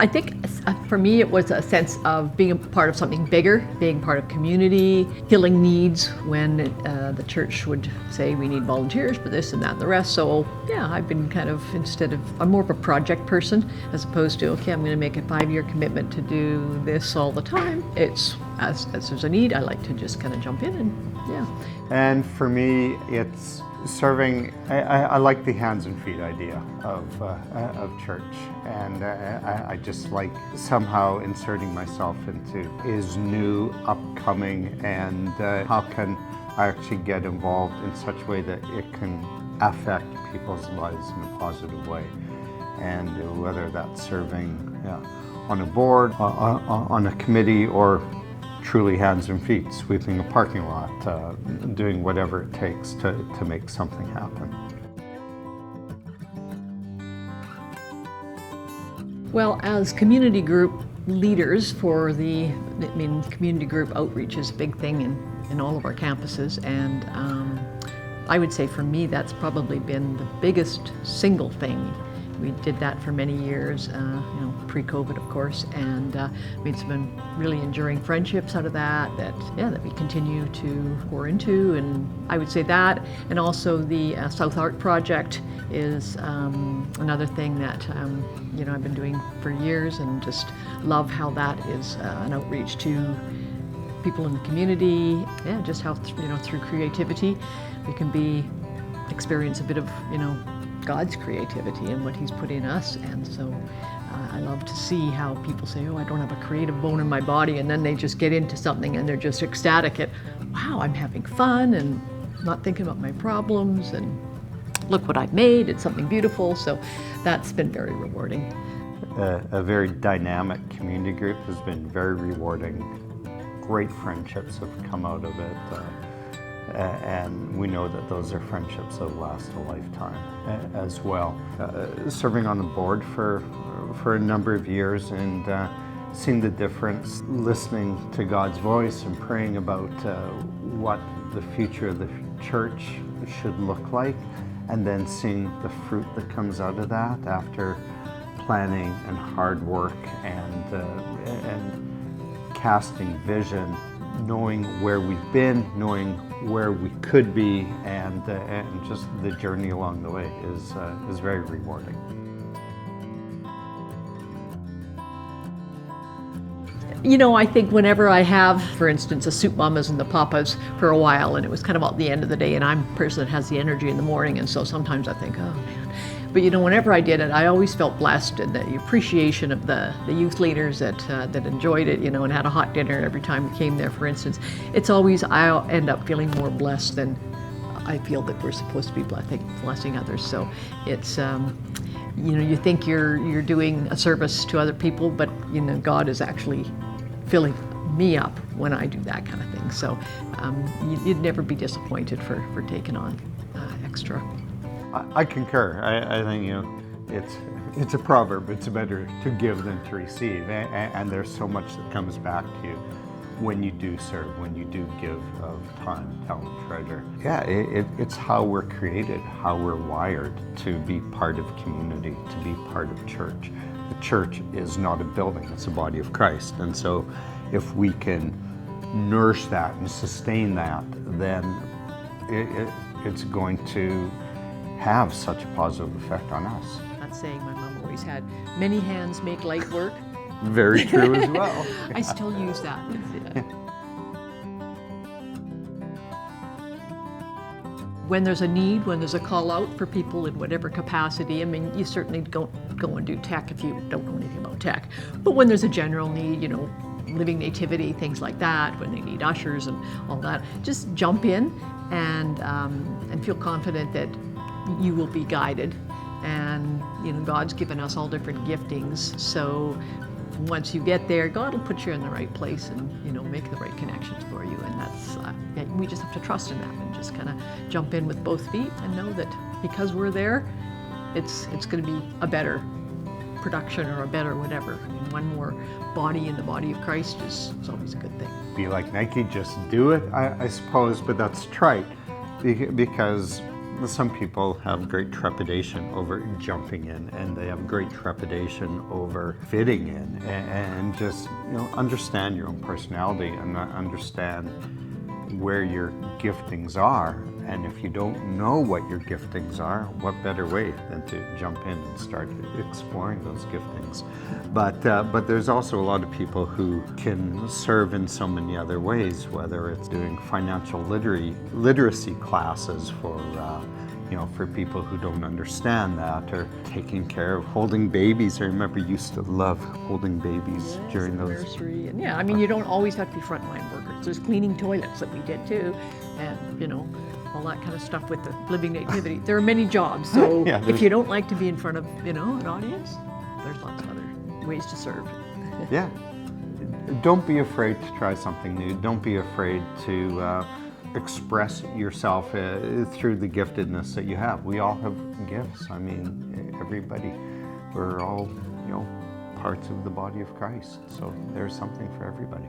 I think for me it was a sense of being a part of something bigger, being part of community, filling needs when the church would say we need volunteers for this and that and the rest. So yeah, I've been kind of, I'm more of a project person as opposed to, okay, I'm going to make a 5-year commitment to do this all the time. It's as there's a need, I like to just kind of jump in and yeah. And for me, it's serving. I like the hands and feet idea of church, and I just like somehow inserting myself into is new, upcoming, and how can I actually get involved in such a way that it can affect people's lives in a positive way, and whether that's serving on a board, on a committee, or truly hands and feet, sweeping a parking lot, doing whatever it takes to make something happen. Well, as community group leaders for community group outreach is a big thing in all of our campuses, and I would say for me that's probably been the biggest single thing. We did that for many years, pre-COVID of course, and made some really enduring friendships out of that we continue to pour into. And I would say that, and also the South Arc Project is another thing that I've been doing for years, and just love how that is an outreach to people in the community. Yeah, just how through creativity we can experience a bit of God's creativity and what He's put in us. And so I love to see how people say, oh, I don't have a creative bone in my body, and then they just get into something and they're just ecstatic at, wow, I'm having fun and not thinking about my problems, and look what I've made, it's something beautiful. So that's been very rewarding. A very dynamic community group has been very rewarding. Great friendships have come out of it. And we know that those are friendships that last a lifetime as well. Serving on the board for a number of years, and seeing the difference, listening to God's voice and praying about what the future of the church should look like, and then seeing the fruit that comes out of that after planning and hard work and casting vision, knowing where we've been, knowing where we could be, and just the journey along the way is very rewarding. I think whenever I have, for instance, a soup mamas and the papas for a while, and it was kind of at the end of the day, and I'm a person that has the energy in the morning, and so sometimes I think, oh man. But whenever I did it, I always felt blessed, and the appreciation of the youth leaders that enjoyed it, and had a hot dinner every time we came there, for instance. It's always, I'll end up feeling more blessed than I feel that we're supposed to be blessing others. So it's, you think you're doing a service to other people, but God is actually filling me up when I do that kind of thing. So you'd never be disappointed for taking on extra. I concur. I think it's a proverb. It's better to give than to receive, and there's so much that comes back to you when you do serve, when you do give of time, talent, treasure. Yeah, it's how we're created, how we're wired to be part of community, to be part of church. The church is not a building; it's a body of Christ, and so if we can nourish that and sustain that, then it's going to have such a positive effect on us. That saying my mom always had, many hands make light work. Very true as well. I still use that. When there's a need, when there's a call out for people in whatever capacity, you certainly don't go and do tech if you don't know anything about tech. But when there's a general need, living nativity, things like that, when they need ushers and all that, just jump in and feel confident that you will be guided. And God's given us all different giftings, so once you get there, God will put you in the right place and make the right connections for you. And that's we just have to trust in that and just kind of jump in with both feet and know that because we're there, it's going to be a better production or a better whatever. One more body in the body of Christ is always a good thing. Be like Nike, just do it, I suppose, but that's trite, because Some people have great trepidation over jumping in, and they have great trepidation over fitting in, and just, understand your own personality and understand where your giftings are. And if you don't know what your giftings are, what better way than to jump in and start exploring those giftings? But there's also a lot of people who can serve in so many other ways, whether it's doing financial literacy classes for for people who don't understand that, or taking care of holding babies. I remember you used to love holding babies during those. Nursery, and yeah, I mean, you don't always have to be frontline workers. There's cleaning toilets that we did too, and all that kind of stuff with the living activity. There are many jobs, so Yeah, if you don't like to be in front of an audience, there's lots of other ways to serve. Yeah. Don't be afraid to try something new. Don't be afraid to express yourself through the giftedness that you have. We all have gifts. I mean, everybody, we're all, parts of the body of Christ. So there's something for everybody.